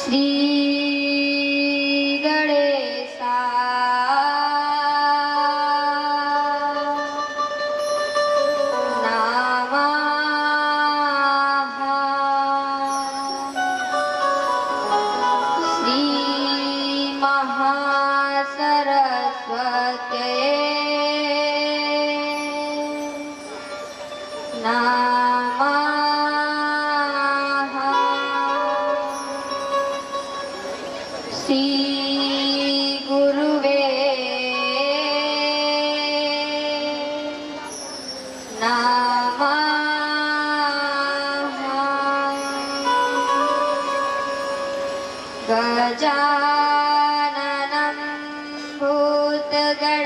श्री गणेशा नमः। श्री महासरस्वत्यै नमः। श्री गुरुवे नमः। गजाननं भूतगणादिसेवितं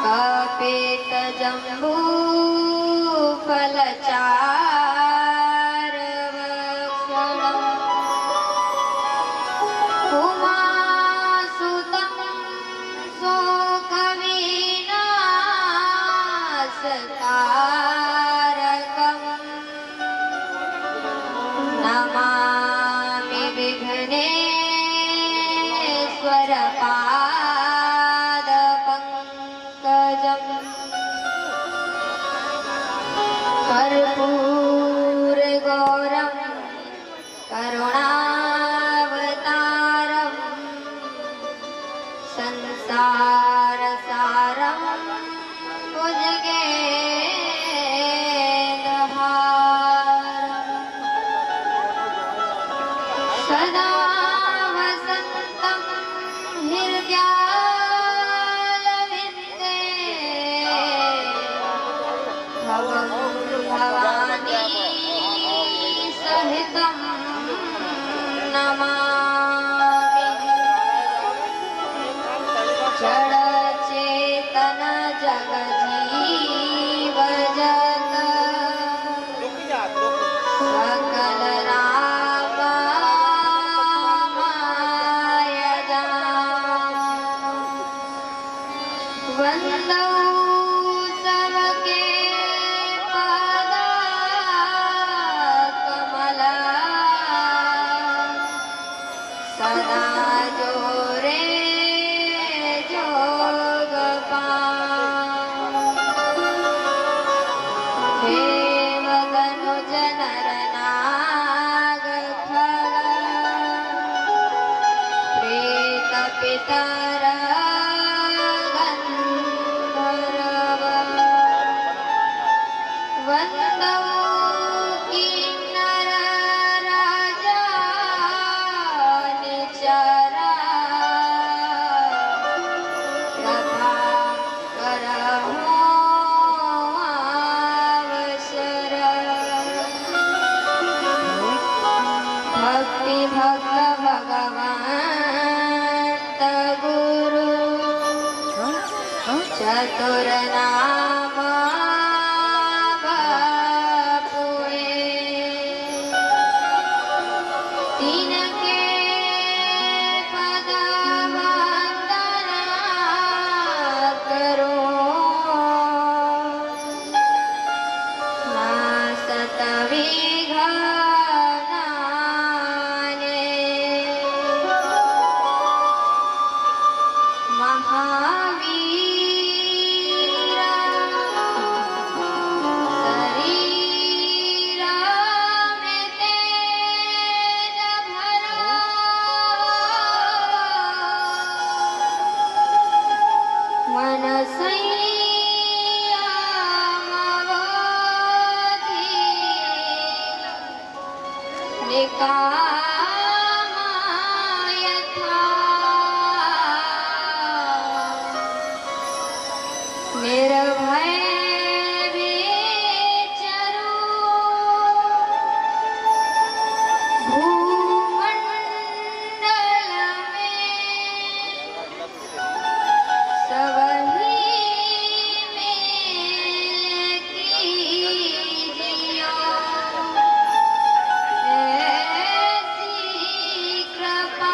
कपितजम्बूफलचारुभक्षणं उमासुतं शोकविनाशकारकम् नमामि विघ्नेश्वरपादपङ्कजम्। कर्पूरगौरं करुणावतारं संसारसारं भुजगेन्द्रहारम् सदा वसन्तं हृदयारविन्दे भवं भवानी सहितं नमामि। जडचेतन जगजीवजत सकल रामायजा वन्दौ सबके पदा कमला सदा जोरे जोगपाल। हे मदनुज नरनागखल प्रेतपितर गन्धर्व वन्दौ किन्नर राजा निचरा प्रभाकरहो अवसर। भक्ति भक्त भगवन्त गुरु चतुर नाम बापुए तिनके पद वंदना करो नासत विघ्नानि। महावीर शरीरा में तेज भरा मन संयमवधि निकामयथा निर्भय विचरो भूमंडल में सबही मेल कीजियो। ऐसी कृपा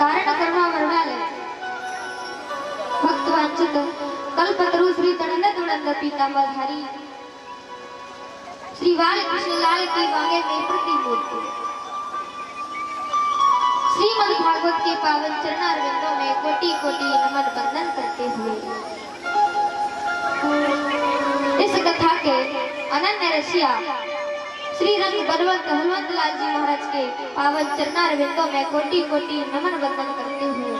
कारण कर्मा वर्णाले भक्त वांछित कल्पतरु श्री तड़ंद तड़ंद पीताम्बरधारी श्री बाल कृष्ण लाल की वागे में प्रतिमूर्ति श्रीमद् भागवत के पावन चरणारविंदों में कोटि कोटि नमन वंदन करते हुए इस कथा के अनन्य रसिया श्री रंग बलवंत हनुमंत लाल जी महाराज के पावन चरणारविंदों में कोटि कोटि नमन वंदन करते हुए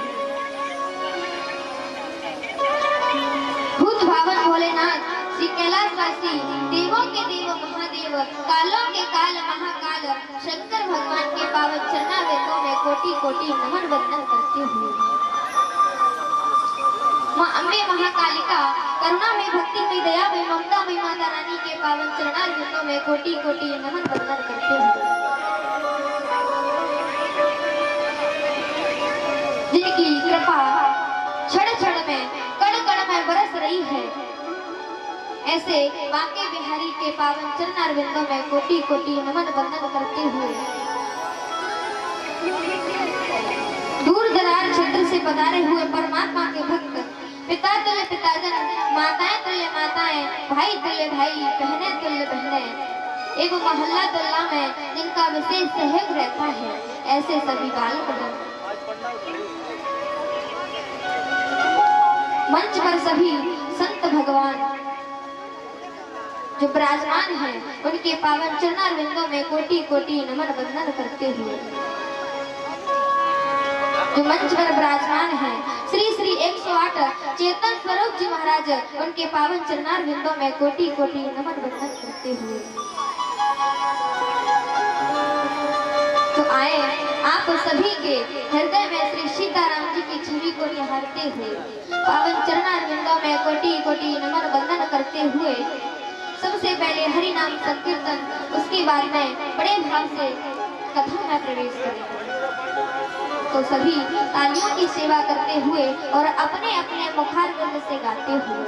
भूत भावन भोलेनाथ श्री कैलाशवासी देवों के देव महादेव कालों के काल महाकाल शंकर भगवान के पावन चरणारविंदों में कोटि कोटि नमन वंदन करते हुए मां अम्बे महाकालिका करुणा में भक्ति में दया में ममता में माता रानी के पावन चरणारविंदों में कोटि कोटि नमन वंदन करते हुए जिनकी कृपा क्षण क्षण में कण कण में बरस रही है ऐसे बांके बिहारी के पावन चरणारविंदों में कोटि कोटि नमन वंदन करते हुए दूर दरार क्षेत्र से पधारे हुए परमात्मा के भक्त पिता तुल्य पिताजन माताएं तुल्य माताएं भाई तुल्य भाई बहने तुल्य बहनें एवं मोहल्ला तुल्ला में जिनका विशेष सहयोग रहता है ऐसे सभी बालक मंच पर सभी संत भगवान जो विराजमान हैं उनके पावन चरणारविंदों में कोटि कोटि नमन वंदन करते हुए जो मंच पर विराजमान हैं श्री श्री 108 चेतन स्वरूप जी महाराज उनके पावन चरणारविंदों में कोटि कोटि नमन वंदन करते हुए तो आए आप सभी के हृदय में श्री सीताराम जी की छवि को निहारते हुए पावन चरणारविंदों में कोटि कोटि नमन वंदन करते हुए सबसे पहले हरि नाम संकीर्तन उसके बाद में बड़े भाव से कथा में प्रवेश करेंगे तो सभी तालियों की सेवा करते हुए और अपने अपने मुखारविंद से गाते हुए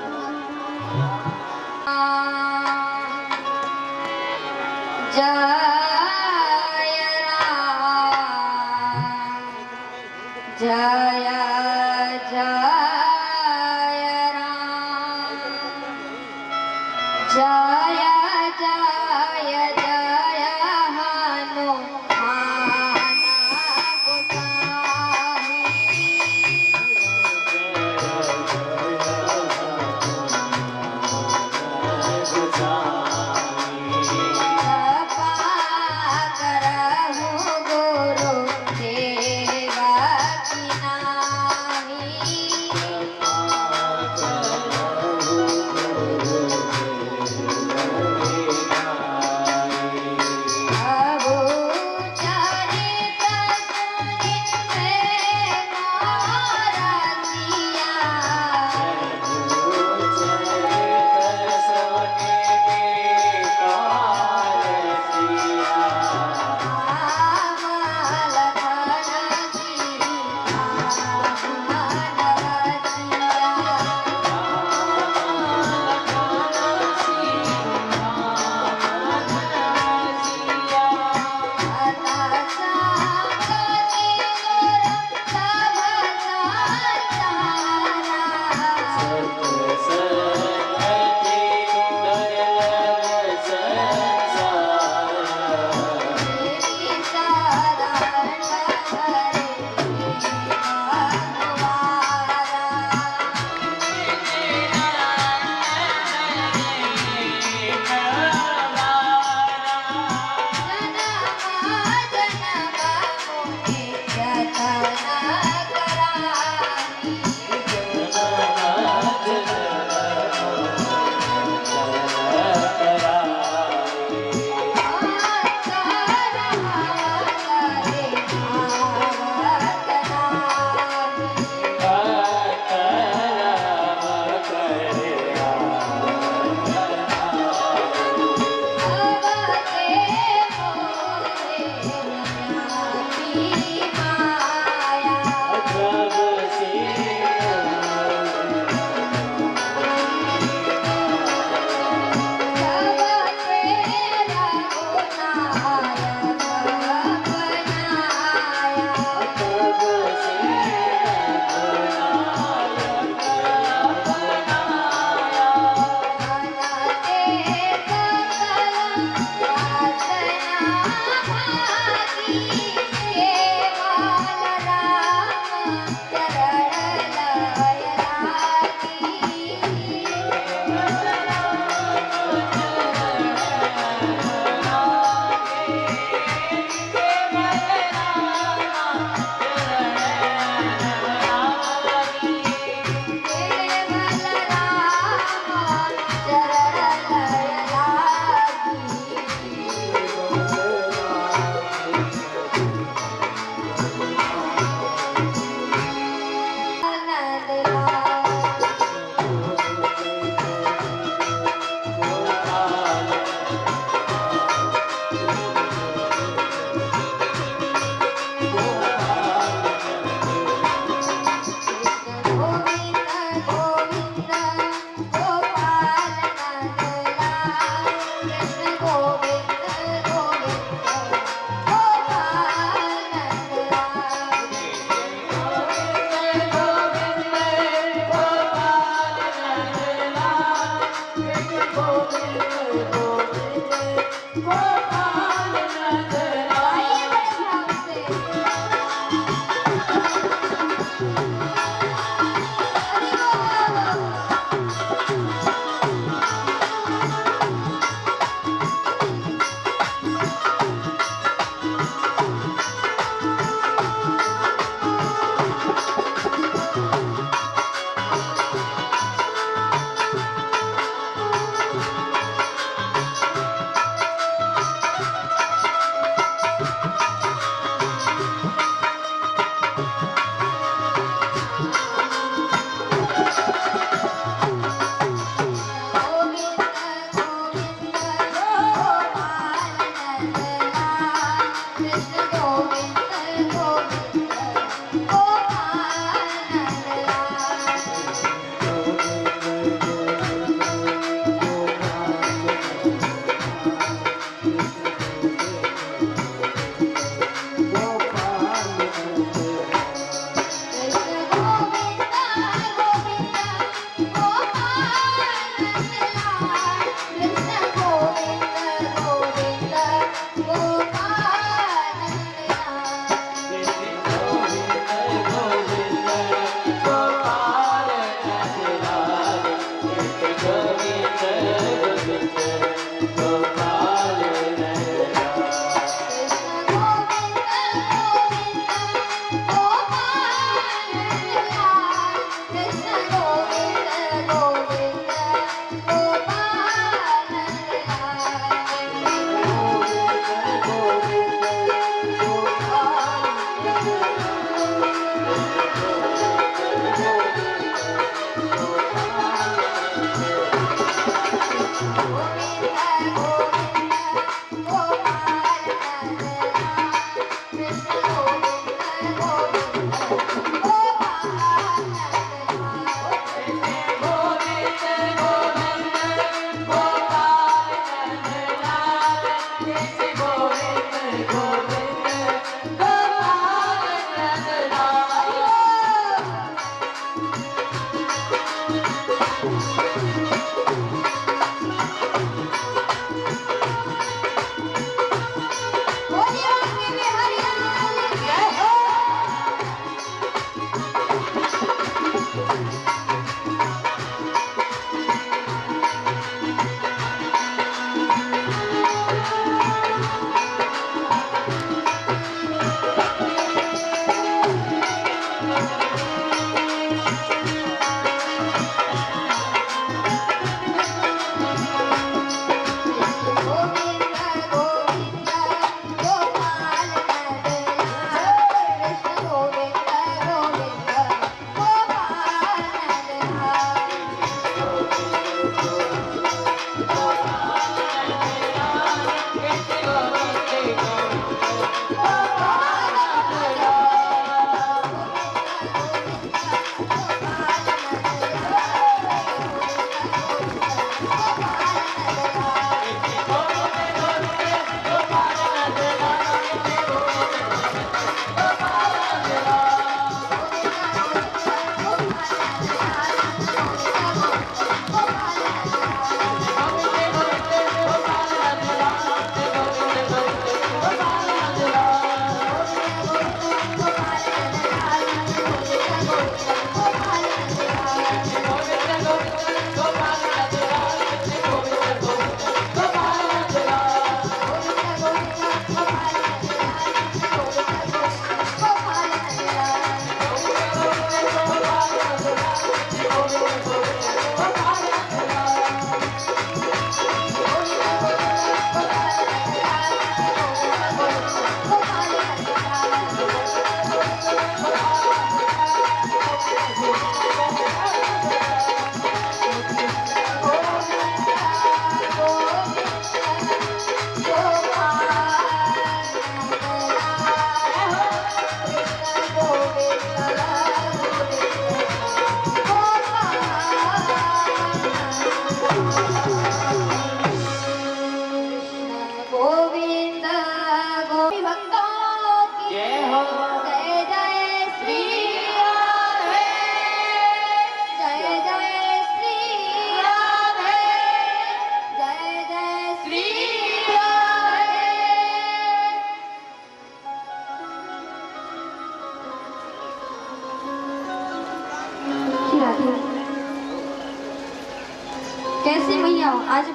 जय राम जय जय राम जय जय जय हनुमान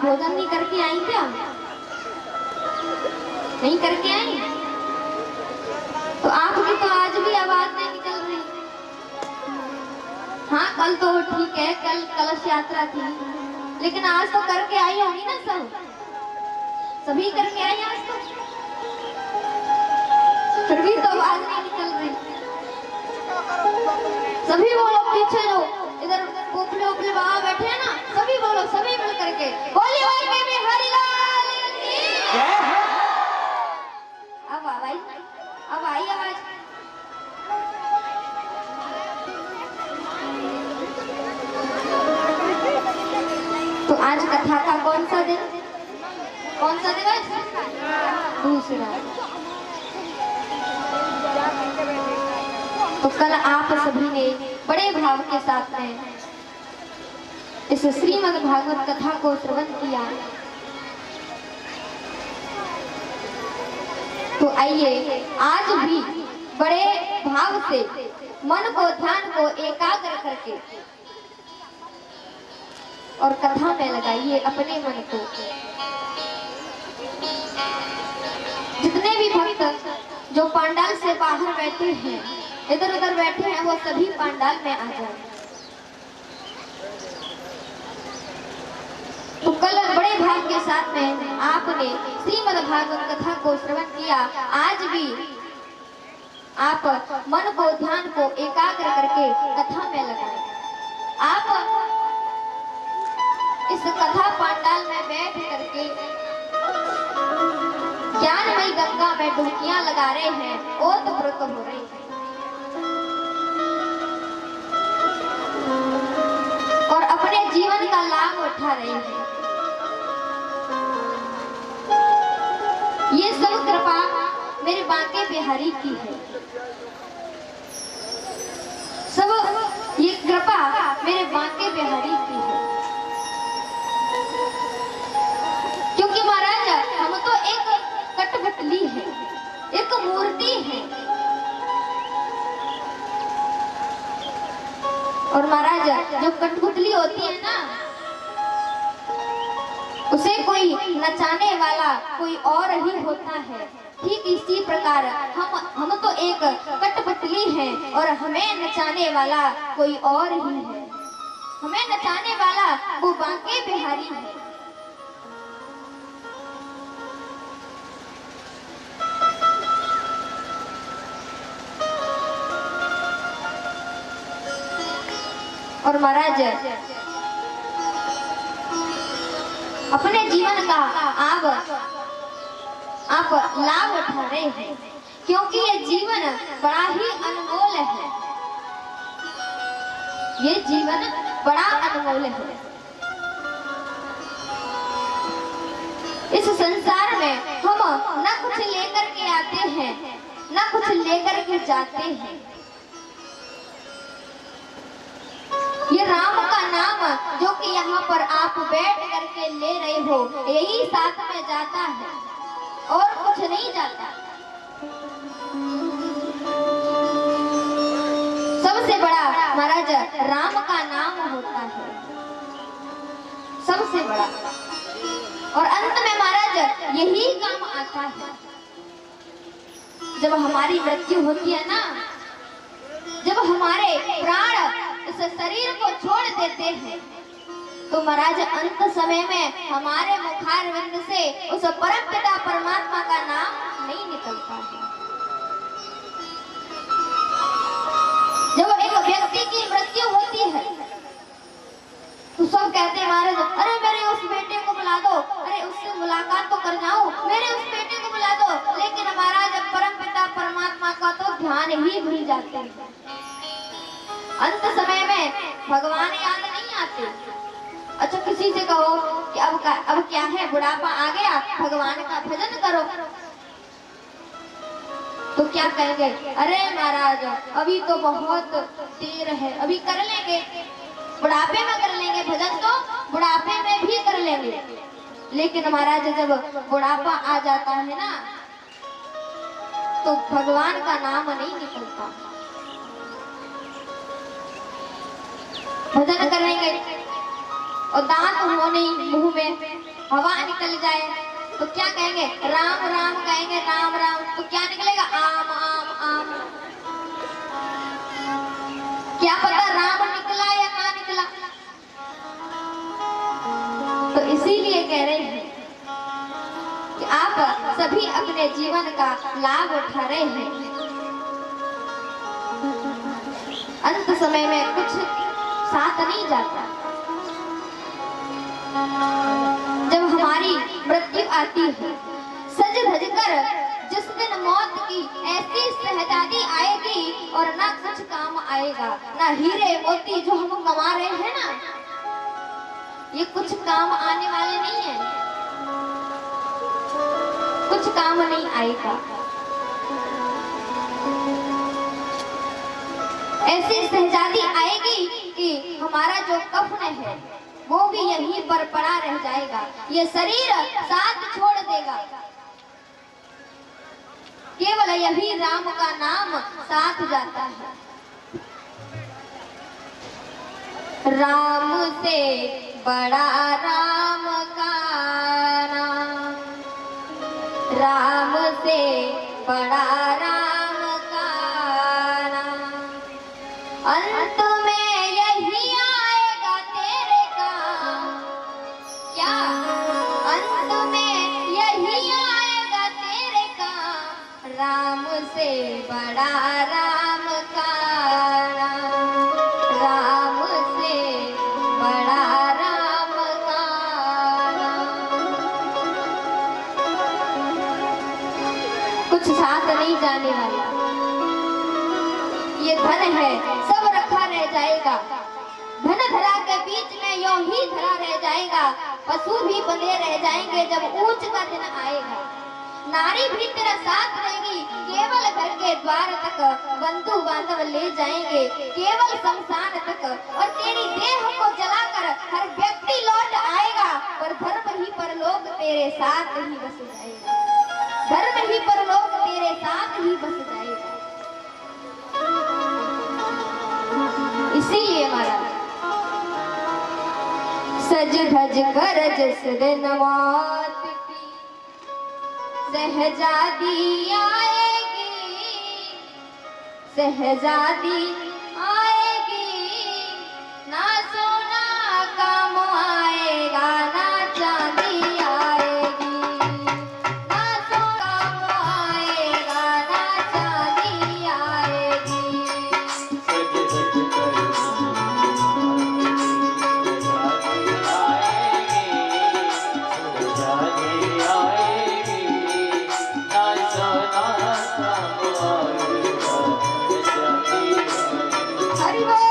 भोजन नहीं करके आई क्या? नहीं करके आई? तो आपकी तो आज भी आवाज नहीं निकल रही। हाँ, कल तो ठीक है, कल कलश यात्रा थी, लेकिन आज तो करके आई होगी ना सब? सभी करके आई आज तो, फिर भी तो आवाज नहीं निकल रही। सभी बोलो, पीछे जो इधर पोपले ओपले वहां बैठे हैं ना, सभी बोलो, सभी मिल करके बोलिए हरिलाल की। अब आई आवाज। तो आज कथा का कौन सा दिन, कौन सा दिवस? दूसरा। तो कल आप सभी ने बड़े भाव के साथ में इस श्रीमद् भागवत कथा को श्रवण किया। तो आइए आज भी बड़े भाव से मन को, ध्यान को एकाग्र करके और कथा में लगाइए अपने मन को। जितने भी भक्त जो पंडाल से बाहर बैठे हैं, इधर उधर बैठे हैं, वो सभी पंडाल में आ जाए। तो कल बड़े भाव के साथ में आपने श्रीमद् भागवत कथा को श्रवण किया। आज भी आप मन को, ध्यान को एकाग्र करके कथा में लगाएं। आप इस कथा पंडाल में बैठ करके ज्ञानमयी गंगा में डुबकियां लगा रहे हैं, ओतप्रोत हो रहे हैं और अपने जीवन का लाभ उठा रहे हैं। ये सब कृपा मेरे बांके बिहारी की है। सब ये कृपा मेरे बांके बिहारी की है, क्योंकि महाराज हम तो एक कठपुतली है, एक मूर्ति है। और महाराज जो कठपुतली होती है ना, उसे कोई नचाने वाला कोई और ही होता है। ठीक इसी प्रकार हम तो एक कठपुतली हैं और हमें नचाने वाला कोई और ही है। हमें नचाने वाला वो बांके बिहारी है। और महाराज अपने जीवन का आप लाभ उठा रहे हैं, क्योंकि ये जीवन बड़ा ही अनमोल है। ये जीवन बड़ा अनमोल है। इस संसार में हम न कुछ लेकर के आते हैं, न कुछ लेकर के जाते हैं। ये राम का नाम जो कि यहाँ पर आप बैठ करके ले रहे हो, यही साथ में जाता है और कुछ नहीं जाता। सबसे बड़ा महाराज राम का नाम होता है, सबसे बड़ा। और अंत में महाराज यही काम आता है। जब हमारी मृत्यु होती है ना, जब हमारे प्राण इस शरीर को छोड़ देते हैं, तो महाराज अंत समय में हमारे मुखारविंद से उस परम पिता परमात्मा का नाम नहीं निकलता है। जब एक व्यक्ति की मृत्यु होती है तो सब कहते हैं महाराज, अरे मेरे उस बेटे को बुला दो, अरे उससे मुलाकात तो कर जाऊं, मेरे उस बेटे को बुला दो। लेकिन महाराज परम पिता परमात्मा का तो ध्यान ही भूल जाते हैं। अंत समय में भगवान याद नहीं आते। अच्छा, किसी से कहो कि अब क्या है, बुढ़ापा आ गया, भगवान का भजन करो, तो क्या कहेंगे, अरे महाराज अभी तो बहुत देर है, अभी कर लेंगे, बुढ़ापे में कर लेंगे भजन, तो बुढ़ापे में भी कर लेंगे। लेकिन महाराज जब बुढ़ापा आ जाता है ना, तो भगवान का नाम नहीं निकलता। भजन करेंगे और दांत हो नहीं मुंह में, हवा निकल जाए तो क्या कहेंगे? राम राम कहेंगे, राम राम, तो क्या निकलेगा? आम आम आम। क्या पता राम निकला या ना निकला। तो इसीलिए कह रहे हैं कि आप सभी अपने जीवन का लाभ उठा रहे हैं। अंत समय में कुछ साथ नहीं जाता। जब हमारी मृत्यु आती है, सज धज कर जिस दिन मौत की ऐसी शहजादी आएगी और ना कुछ काम आएगा, ना हीरे मोती जो हम कमा रहे हैं ना, ये कुछ काम आने वाले नहीं है, कुछ काम नहीं आएगा। ऐसी शहजादी आएगी कि हमारा जो कफन है वो भी यहीं पर पड़ा रह जाएगा, ये शरीर साथ छोड़ देगा। केवल यही राम का नाम साथ जाता है। राम से बड़ा राम का नाम, राम से बड़ा राम का नाम। अंत में यही आएगा तेरे काम। क्या अंत में यही आएगा तेरे काम। राम से बड़ा राम का नाम, राम से बड़ा राम का नाम। कुछ साथ नहीं जाने वाला, ये धन है सब रखा रह जाएगा। धन धरा के बीच में यूं ही धरा रह जाएगा। पशु भी बंधे रह जाएंगे जब ऊंच का दिन आएगा। नारी भी तेरा साथ रहेगी, केवल घर के द्वार तक बंधु बांधव ले जाएंगे, केवल शमशान तक। और तेरी देह को जलाकर हर व्यक्ति लौट आएगा, पर धर्म ही परलोक तेरे साथ ही बस जाएगा। धर्म ही परलोक तेरे साथ ही बस जाएगा। इसीलिए महाराज सज धज कर जिस दिन मौत की शहजादी आएगी, शहजादी आएगी, ना सोना काम आएगा, ना चांदी आएगी, ना सोना काम आएगा, ना चांदी आएगी। हरि बोल।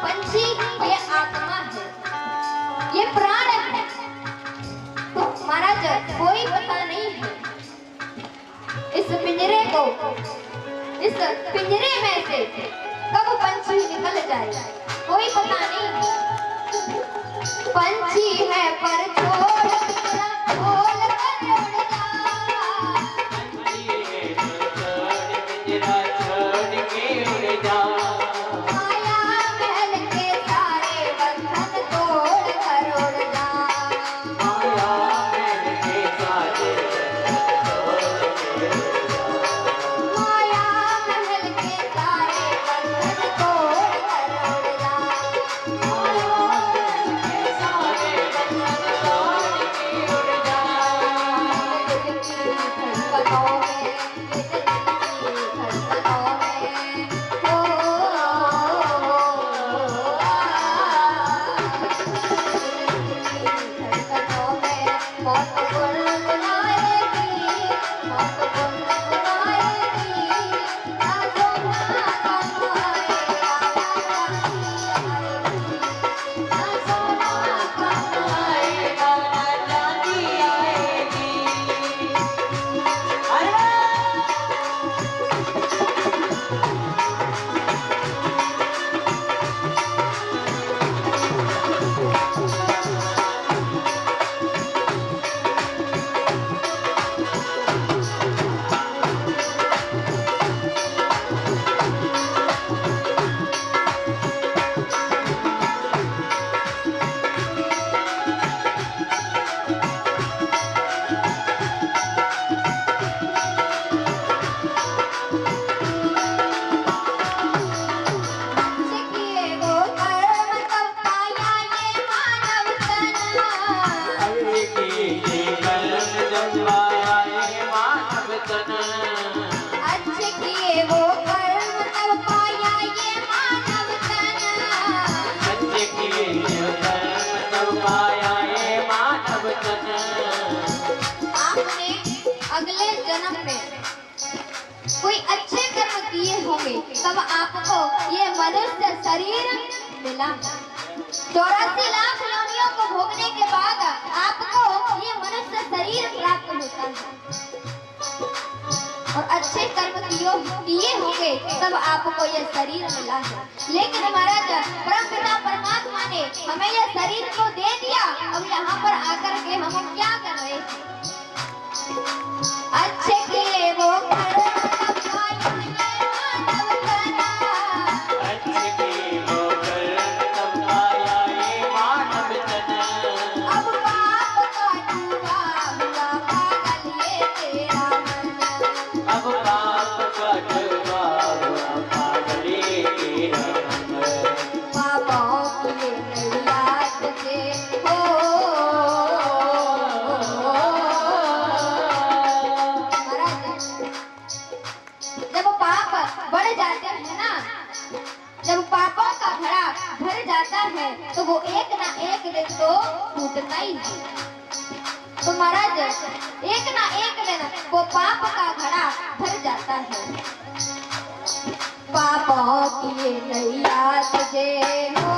पंछी ये आत्मा है, ये प्राण है। तो महाराज कोई पता नहीं है इस पिंजरे को, इस पिंजरे में से कब पंछी निकल जाए, कोई पता नहीं। पंछी है पर छोड़ पिंजरा खोल कर उड़ जा, माया महल के सारे बंधन तोड़ कर उड़ जा, माया महल के सारे बंधन तोड़ कर उड़ जा। धड़कनों में, ये दिल की धड़कनों में, धड़कनों में मौत गुनगुनाएगी, मौत गुनगुनाएगी, ना सोना कम आएगा, ना सोना कम आएगा, ना चांदी आएगी। किए वो कर्म तब पाया ये मानव तन, अच्छे किए वो कर्म तब पाया ये मानव तन। आपने अगले जन्म में कोई अच्छे कर्म किए होंगे तब आपको ये मनुष्य शरीर मिला। 84 लाख योनियों को भोगने के बाद आपको ये मनुष्य शरीर प्राप्त होता है और अच्छे कर्म किए होंगे तब आपको ये शरीर मिला है। लेकिन महाराज परमपिता परमात्मा ने हमें ये शरीर को दे दिया, अब यहाँ पर आकर के हम क्या कर रहे हैं? अच्छे किए वो कर्म तब पाया ये मानव तन, अब पाप का डूबा हुआ पागल ये तेरा मन, पापों की ये नैया तुझे हो। महाराज जब पाप बढ़ जाते हैं ना, जब पापों का घड़ा भर जाता है तो वो एक ना एक दिन तो टूटता ही है। तो महाराज एक ना एक दिन वो पाप का घड़ा भर जाता है। पापों की ये नैया तुझे हो,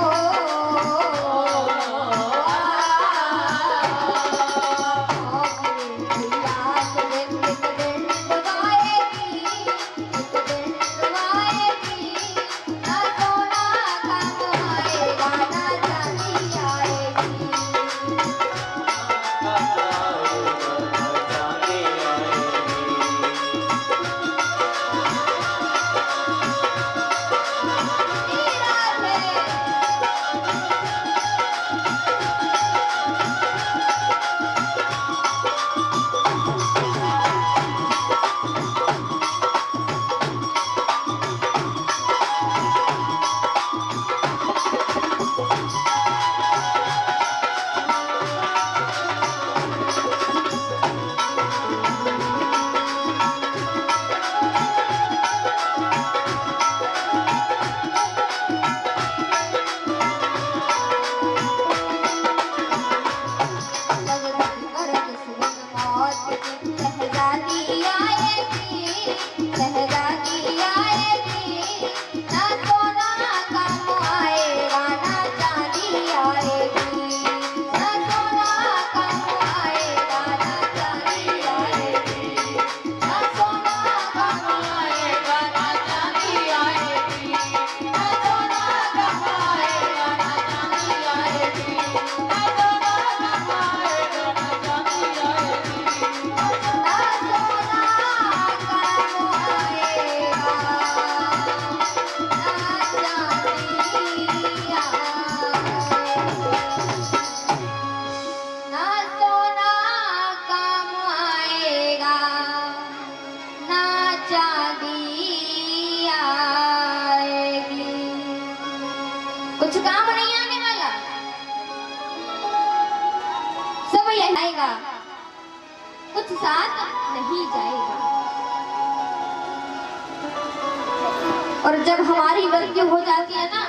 पापों की ये नैया तुझे एक दिन डुबाएगी, एक दिन डुबाएगी, ना सोना कम आएगा, ना चांदी आएगी। राधे चांदी आएगी। कुछ काम नहीं आने वाला, सब यही आएगा, कुछ साथ नहीं जाएगा। और जब हमारी मृत्यु हो जाती है ना,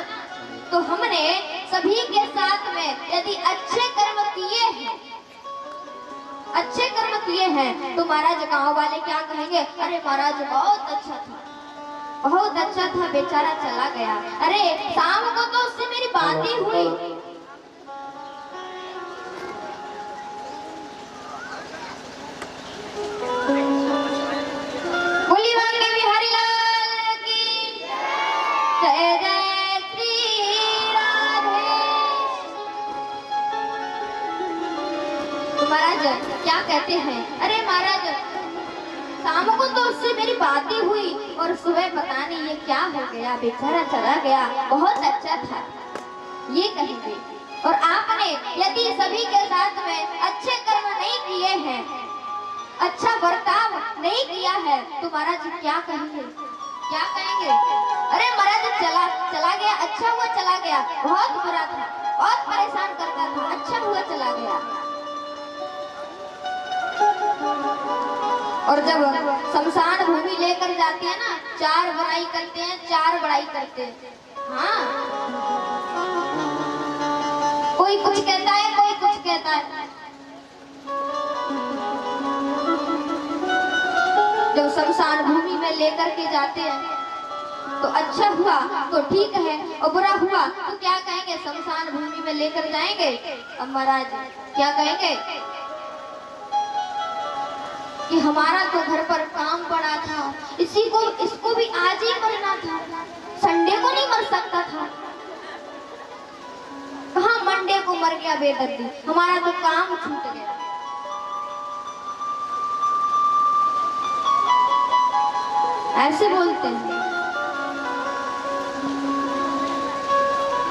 तो हमने सभी के साथ में यदि अच्छे कर्म किए हैं, अच्छे कर्म किए हैं, तो महाराज गांव वाले क्या कहेंगे? अरे महाराज बहुत अच्छा था, बहुत अच्छा था, बेचारा चला गया। अरे शाम को तो उससे मेरी बात ही हुई। महाराज क्या कहते हैं? अरे महाराज शाम को तो उससे मेरी बात ही हुई और सुबह पता नहीं ये क्या हो गया, बेचारा चला गया, बहुत अच्छा था, ये कहेंगे। और आपने यदि सभी के साथ में अच्छे कर्म नहीं किए हैं, अच्छा बर्ताव नहीं किया है, तो महाराज क्या कहेंगे? क्या कहेंगे? अरे महाराज चला गया, अच्छा हुआ चला गया, बहुत बुरा था, बहुत परेशान करता था, अच्छा हुआ चला गया। और जब शमशान भूमि लेकर जाते हैं ना, चार बड़ाई करते हैं, चार बड़ाई करते हैं। हाँ, कोई कुछ कहता है, कोई कुछ कहता है। जब शमशान भूमि में लेकर के जाते हैं तो अच्छा हुआ तो ठीक है, और बुरा हुआ तो क्या कहेंगे? शमशान भूमि में लेकर जाएंगे, अब महाराज क्या कहेंगे कि हमारा तो घर पर काम पड़ा था, इसको भी आज ही मरना था, संडे को नहीं मर सकता था। कहाँ मंडे को मर गया बेदर्दी, हमारा तो काम छूट गया। ऐसे बोलते हैं।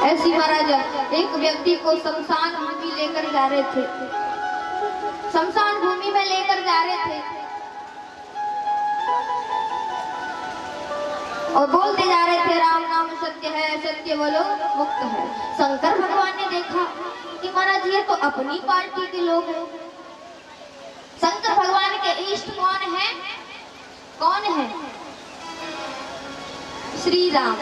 ऐसी महाराज एक व्यक्ति को शमशान भूमि लेकर जा रहे थे, शमशान भूमि में लेकर जा रहे थे और बोलते जा रहे थे, राम नाम सत्य है, सत्य बोलो मुक्त है। शंकर भगवान ने देखा कि महाराज ये तो अपनी पार्टी के लोग हैं। शंकर भगवान के इष्ट कौन है? कौन है? श्री राम।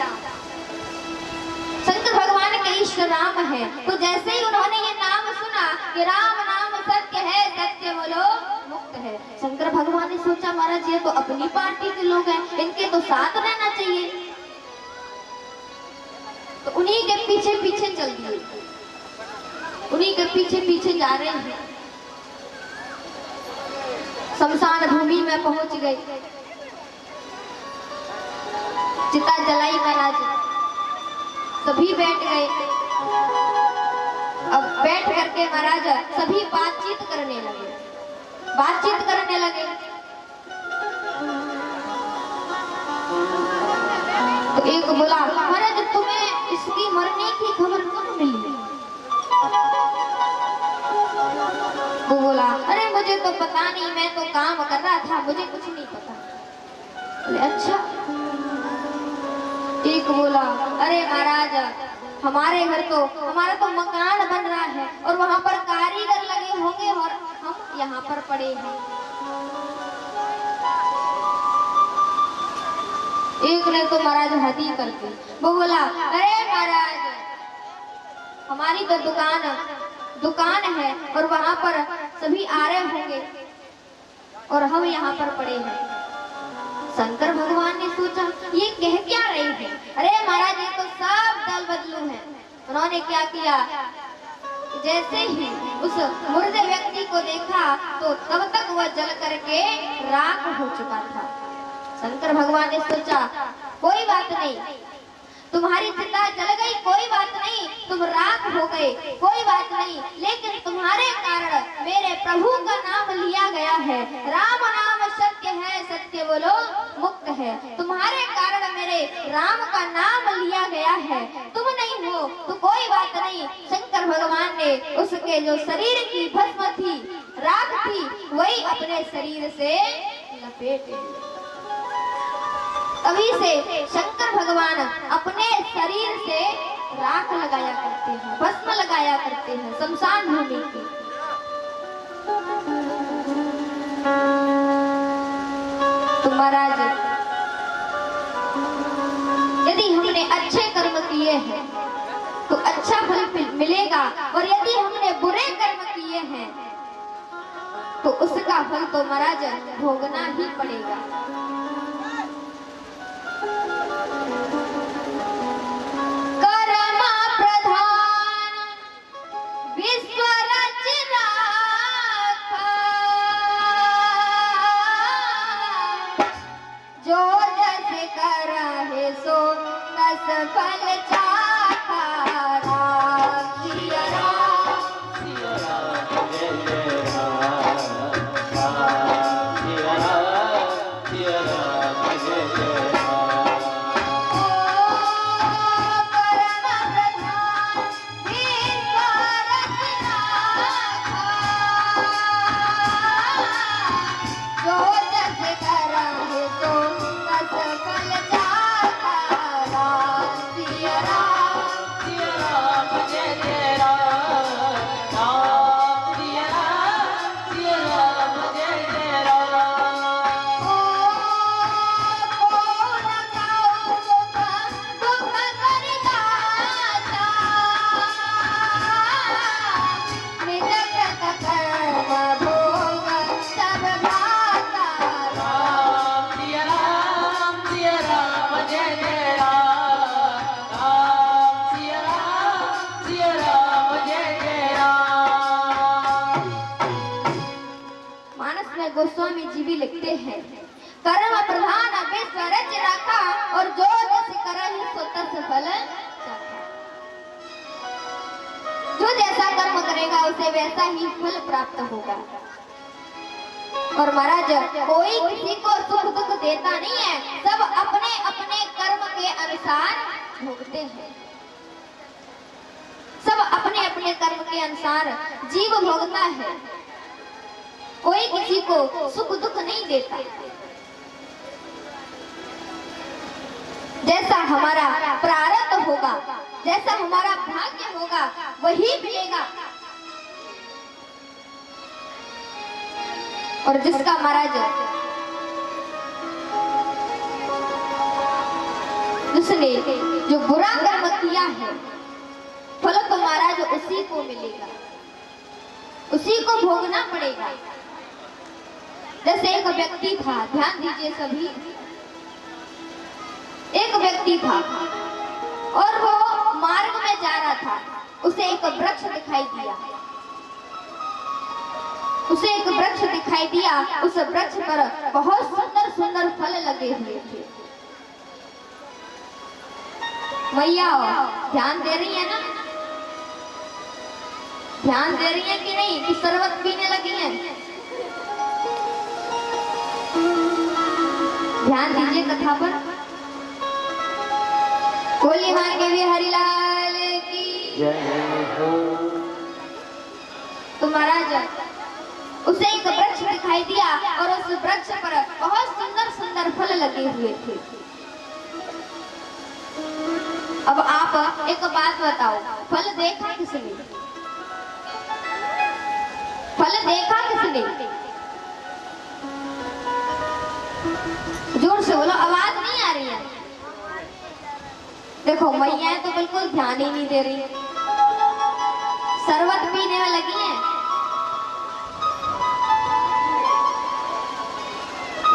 शंकर भगवान के इष्ट राम है। तो जैसे ही उन्होंने ये नाम सुना कि राम नाम सत्य है, सत्य बोलो मुक्त है, शंकर भगवान ने सोचा महाराज ये तो अपनी पार्टी के लोग हैं, इनके तो साथ रहना चाहिए। तो उन्हीं के पीछे पीछे चल दिए, उन्हीं के पीछे पीछे जा रहे हैं। शमशान भूमि में पहुंच गए, चिता जलाई महाराज, सभी बैठ गए। अब बैठ करके महाराज सभी बातचीत करने लगे, बातचीत करने लगे। तो एक बोला, महाराज तुम्हें इसकी मरने की खबर कब मिली? वो बोला, अरे मुझे तो पता नहीं, मैं तो काम कर रहा था, मुझे कुछ नहीं पता। बोले अच्छा। एक बोला, अरे महाराज हमारा तो मकान बन रहा है और वहां पर कारीगर लगे होंगे और हम यहाँ पर पड़े हैं। एक ने तो महाराज हदी कर दी। वो बोला, अरे महाराज हमारी तो दुकान है और वहां पर सभी आ रहे होंगे और हम यहाँ पर पड़े हैं। शंकर भगवान ने सोचा ये कह क्या रही है? अरे महाराज ये तो सब दल बदलू है। उन्होंने क्या किया, जैसे ही उस मुर्दे व्यक्ति को देखा तो तब तक वह जल करके राख हो चुका था। शंकर भगवान ने सोचा कोई बात नहीं, तुम्हारी चिता जल गई, कोई बात नहीं, तुम राख हो गए, कोई बात नहीं, लेकिन तुम्हारे कारण मेरे प्रभु का नाम लिया गया है। राम नाम सत्य है, सत्य बोलो मुक्त है। तुम्हारे कारण मेरे राम का नाम लिया गया है, तुम नहीं हो तो कोई बात नहीं। शंकर भगवान ने उसके जो शरीर की भस्म थी, राख थी, वही अपने शरीर से लपेट लिया। तभी से शंकर भगवान अपने शरीर से राख लगाया करते हैं, भस्म लगाया करते हैं शमशान भूमि की। तो महाराज, यदि हमने अच्छे कर्म किए हैं तो अच्छा फल मिलेगा, और यदि हमने बुरे कर्म किए हैं तो उसका फल तो महाराज भोगना ही पड़ेगा। कर्म प्रधान विश्व रचना, जो जस करहि सो तस फल चाखा। राम सिया राम, सिया राम जय जय राम, राम सिया राम, सिया राम जय जय राम। गोस्वामी जी भी लिखते हैं, कर्म प्रधान विश्व रच राखा, और जो जस करहि सो तस फल चाखा। जो जैसा कर्म करेगा उसे वैसा ही फल प्राप्त होगा। और महाराज, कोई किसी को सुख दुख देता नहीं है, सब अपने अपने कर्म के अनुसार भोगते हैं। सब अपने अपने कर्म के अनुसार जीव भोगता है, कोई किसी को सुख दुख नहीं देता। जैसा हमारा प्रारब्ध होगा, जैसा हमारा भाग्य होगा, वही मिलेगा। और जिसका महाराज, जिसने जो बुरा कर्म किया है, फल तो महाराज उसी को मिलेगा, उसी को भोगना पड़ेगा। जैसे एक व्यक्ति था, ध्यान दीजिए सभी, एक व्यक्ति था और वो मार्ग में जा रहा था। उसे एक वृक्ष दिखाई दिया, उसे एक वृक्ष दिखाई दिया। उस वृक्ष पर बहुत सुंदर सुंदर फल लगे हुए थे। मैया ध्यान दे रही है ना? ध्यान दे रही है कि नहीं, कि शरबत पीने लगी है? ध्यान दीजिए कथा पर। बोली मां के भी हरिलाल की जय हो। तो महाराज, उसे एक वृक्ष दिखाई दिया और उस वृक्ष पर बहुत सुंदर सुंदर फल लगे हुए थे। अब आप एक बात बताओ, फल देखा किसने? फल देखा किसने? जोर से बोलो, आवाज नहीं आ रही है। देखो मैया तो बिल्कुल ध्यान ही नहीं दे रही, शरबत पीने में लगी है।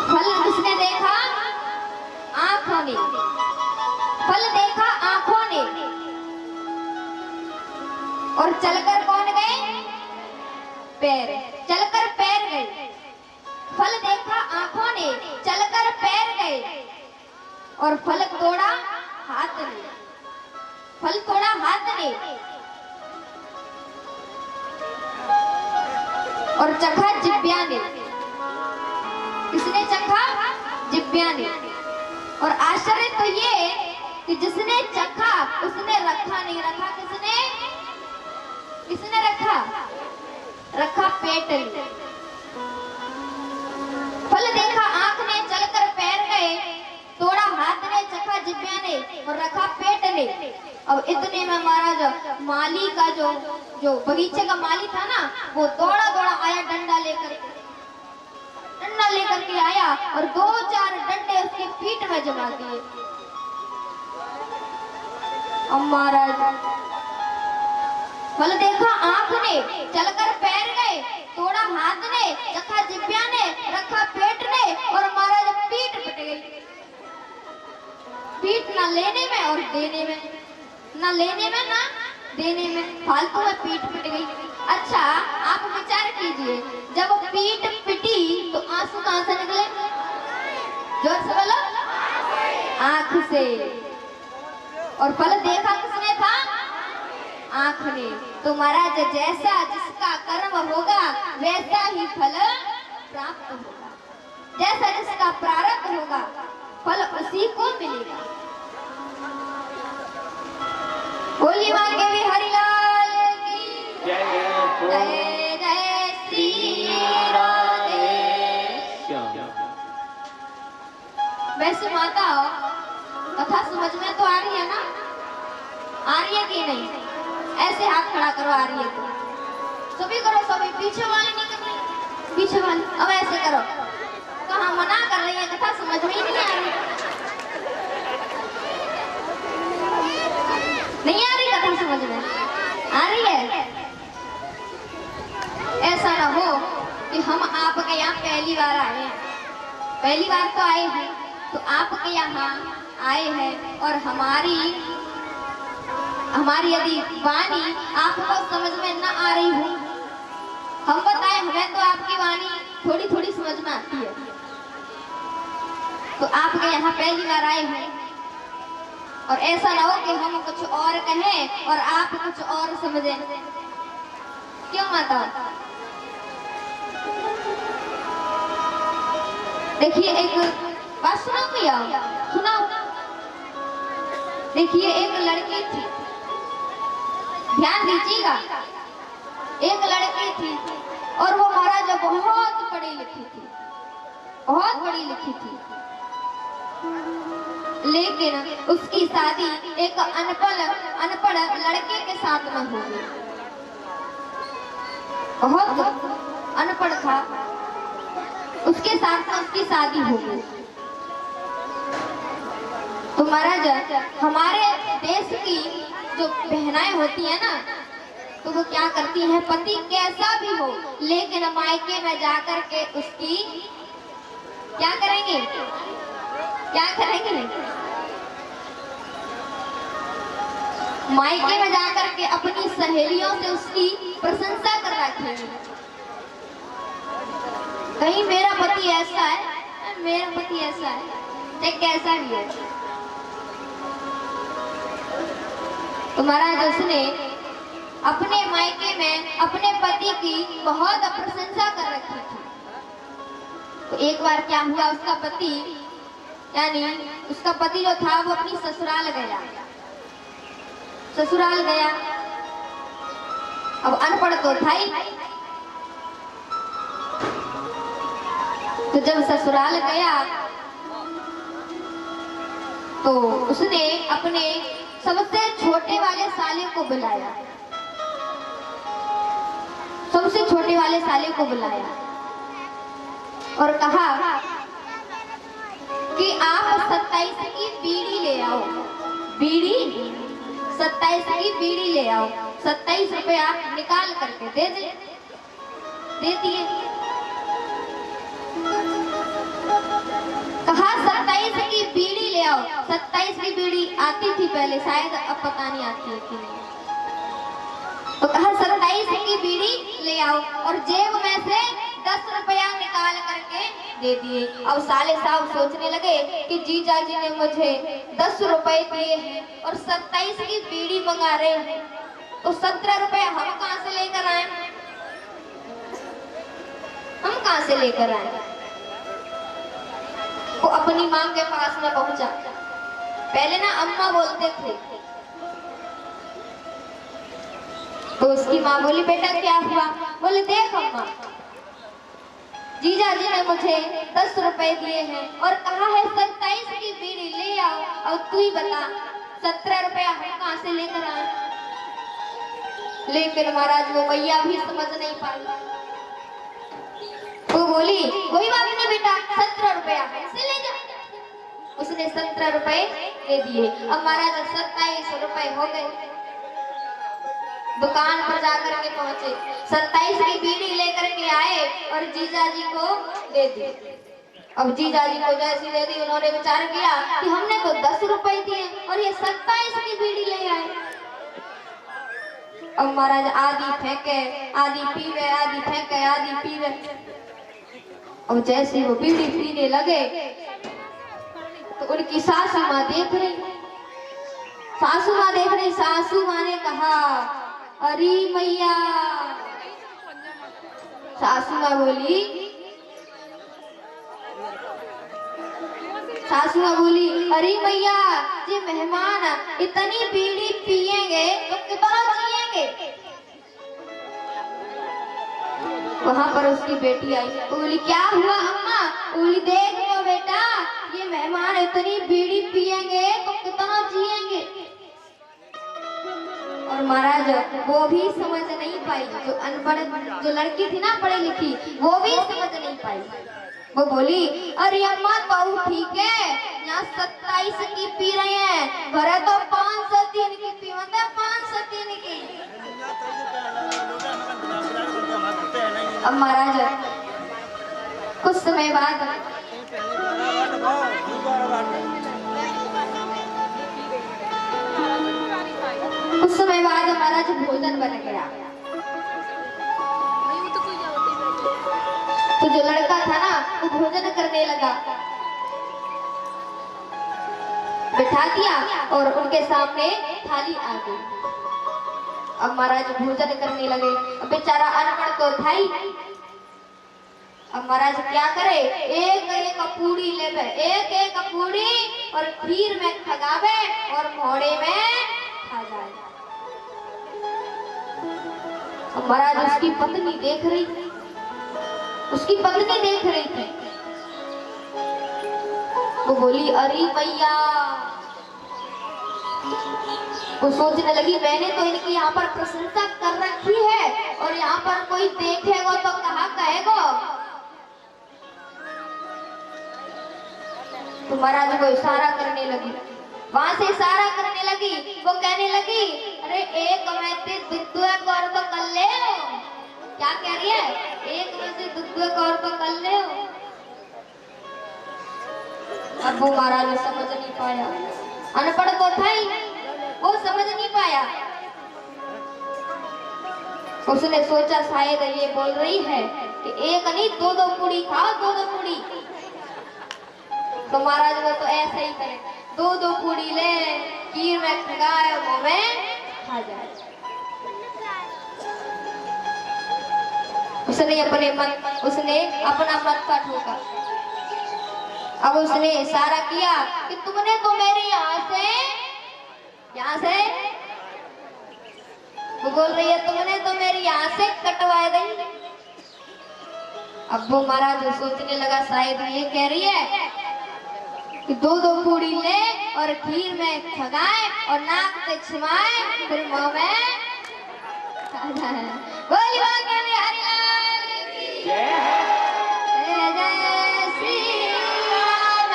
फल किसने देखा? आंखों ने। फल देखा आंखों ने, और चलकर कौन गए? पैर। चलकर पैर गए। फल देखा आंखों ने, चलकर पैर गए, और फल तोड़ा हाथ ने। फल तोड़ा हाथ ने, और चखा जिब्या ने। किसने चखा? जिब्या ने। और आश्चर्य तो ये कि जिसने चखा उसने रखा नहीं। रखा किसने? किसने रखा? रखा पेट ने। फल देखा आंख ने, चलकर पैर गए, तोड़ा हाथ अब इतने में महाराज माली का जो बगीचे का माली था ना, वो दौड़ा दौड़ा आया डंडा लेकर के आया और 2-4 डंडे उसकी पीठ में जमा दिए। अब महाराज फल देखा आंख ने, चलकर पैर गए, तोड़ा हाथ ने, चखा जिब्या ने, रखा पेट ने, और महाराज पीठ पिट गई। पीठ ना लेने में और देने में, ना लेने में ना देने में, फालतू में पीठ पिट गई। अच्छा आप विचार कीजिए, जब पीठ पिटी तो आंसू कहां से निकले? जोर से बोलो। आंख से। और फल देखा किसने था? आंख ने। तो महाराज जैसा जिसका कर्म होगा वैसा ही फल प्राप्त होगा, जैसा जिसका प्रारब्ध होगा फल उसी को मिलेगा। बोलिए मां के हरिलाल की जय हो जय जय श्री राधे। वैसे माता कथा समझ में तो आ रही है ना? आ रही है कि नहीं? ऐसे हाथ खड़ा करो, आ रही है तो सभी करो, सभी। पीछे वाले नहीं करनी, पीछे वाले। अब ऐसे करो। कहाँ मना कर रही है, कथा समझ में ही नहीं आ रही। नहीं आ रही कथा समझ में? आ रही है? ऐसा ना हो कि हम आपके यहाँ पहली बार आए हैं, पहली बार तो आए हैं, तो आपके यहाँ आए हैं और हमारी यदि वाणी आपको समझ में न आ रही हो, हम बताएं, हमें तो आपकी वाणी थोड़ी थोड़ी समझ में आती है, तो आपके यहाँ पहली बार आए हैं। और ऐसा ना हो कि हम कुछ और कहें और आप कुछ और समझें। क्यों माता? देखिए एक बात सुनाओ भैया, सुनाओ। देखिए एक लड़की थी, ध्यान दीजिएगा, एक लड़की थी और वो महाराज बहुत पढ़ी लिखी थी, बहुत पढ़ी लिखी थी, लेकिन उसकी शादी एक अनपढ़ लड़के के साथ में हो गई। बहुत अनपढ़ था, उसके साथ में उसकी शादी हो गई। तो महाराज हमारे देश की जो बहनाएं होती है ना, तो वो क्या करती हैं, पति कैसा भी हो लेकिन मायके में जाकर के उसकी क्या करेंगे, क्या करेंगे, मायके में जाकर के अपनी सहेलियों से उसकी प्रशंसा कर रखेंगे। कहीं मेरा पति ऐसा है, मेरा पति ऐसा है, चाहे कैसा भी है। तो महाराज उसने अपने मायके में अपने पति की बहुत प्रशंसा कर रखी थी। तो एक बार क्या हुआ, उसका पति यानी उसका पति जो था वो अपनी ससुराल गया, ससुराल गया। अब अनपढ़ तो था ही, तो जब ससुराल गया तो उसने अपने सबसे छोटे वाले साले को बुलाया, सबसे छोटे वाले साले को बुलाया और कहा कि आप 27 की बीड़ी ले आओ, बीड़ी 27 की बीड़ी ले आओ। 27 रुपए आप निकाल करके दे दिए। कहा 27 की बीड़ी ले आओ। 27 की बीड़ी आती थी पहले, शायद अब पता नहीं आती है कि नहीं। तो कहा 27 की बीड़ी ले आओ और जेब में से 10 रुपया निकाल करके दे दिए। अब साले साहब सोचने लगे कि जीजा जी ने मुझे 10 रुपए दिए हैं और 27 की बीड़ी मंगा रहे हैं, तो 17 रुपए हम कहां से लेकर आए, हम कहां से लेकर आए। वो अपनी मां के पास में पहुंचा। पहले ना अम्मा बोलते थे, तो उसकी माँ बोली बेटा क्या हुआ? बोले देख अम्मा, जीजा जी ने मुझे 10 रुपए दिए हैं और कहा है 27 की बीड़ी ले आओ, और तू ही बता 17 रुपया हम कहाँ से लेकर आए। लेकिन महाराज वो मैया भी समझ नहीं पाई। वो बोली कोई बात नहीं बेटा, 17 रुपया हमसे ले जा। उसने 17 रुपए दे दिए। अब महाराज 27 रुपए हो गए। दुकान पर जाकर के पहुंचे, 27 की बीड़ी लेकर के आए और जीजा जी को दे दी। अब जीजा जी को जैसी दे दी, उन्होंने विचार किया कि हमने तो 10 रुपए दिए और ये 27 की बीड़ी ले आए। अब महाराज आधी फेंके, आधी पीवे, आधी फेंके, आधी पीवे। और जैसे वो बीड़ी पीने लगे तो उनकी सासू माँ देख रही। सासू माँ देख रही। सासू माँ ने कहा अरे मैया। सासू माँ बोली, सासू माँ बोली अरे मैया जी मेहमान इतनी बीड़ी पिएंगे तो कितना जिएंगे। वहां पर उसकी बेटी आई। बोली क्या हुआ अम्मा। बोली देख लो बेटा, ये मेहमान इतनी बीड़ी पिएंगे तो कितना जिएंगे। और महाराज वो भी समझ नहीं पाई। जो अनपढ़ जो लड़की थी ना, पढ़ी लिखी, वो भी समझ नहीं पाई। वो बोली अरे अम्मा तो ठीक है, यहाँ 27 की पी रहे हैं, घर तो 503 की पी, मतलब 503 की। अब महाराज कुछ समय बाद महाराज भोजन बन गया। तो जो लड़का था ना वो भोजन करने लगा। बिठा दिया और उनके सामने थाली आ गई। अब महाराज भोजन करने लगे। अब बेचारा अनपढ़ तो था ही। अब महाराज क्या करे, एक एक पूड़ी लेवे, एक एक पूड़ी और खीर में खगावे और मोड़े में खा जाए। अब महाराज उसकी पत्नी देख रही थी। उसकी पत्नी देख रही थी। वो बोली अरे मैया। वो सोचने लगी मैंने तो इनकी यहाँ पर प्रशंसा कर रखी है और यहाँ पर कोई देखेगा तो कहा कहेगा। तो महाराज को इशारा करने लगी। वहां से इशारा करने लगी। वो कहने लगी अरे एक में से दुद्ध और तो कर ले। क्या कह रही है, एक में से दुद्ध और तो कर ले। अब वो महाराज समझ नहीं पाया। अनपढ़ तो था ही, वो समझ नहीं पाया। उसने सोचा शायद ये बोल रही है कि एक नहीं दो दो पूड़ी खाओ, दो दो पूड़ी। तो महाराज वो तो ऐसे ही करे, दो दो पूड़ी ले, खीर में खगाए, मुंह में खा जाए। उसने अपना मन का ठोका। अब उसने इशारा किया कि तुमने तो मेरे यहाँ से वो बोल रही है तुमने तो मेरी यहाँ से कटवा दी। अब वो महाराज सोचने लगा शायद ये कह रही है कि दो दो पूड़ी ले और खीर में खगाए और नाक पे छिमाए फिर मुंह में खा जाए। बोली हरि लाल की जय जय श्री राम।